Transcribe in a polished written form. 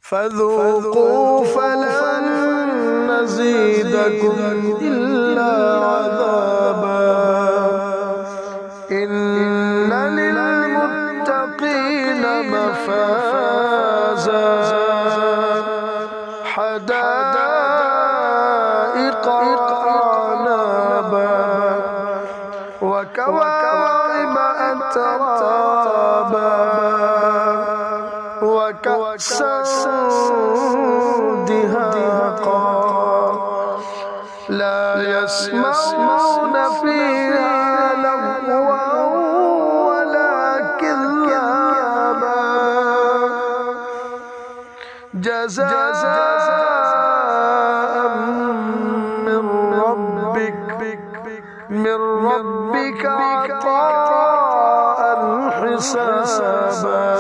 فذوقوا فلن نزيدكم إلا عذابا إن للمتقين مفازا حدائق أعنابا وكواعب أترابا وكأسا دهاقا لا يسمعون فيها لغوا ولا كذابا جزاء من ربك عطاء حسابا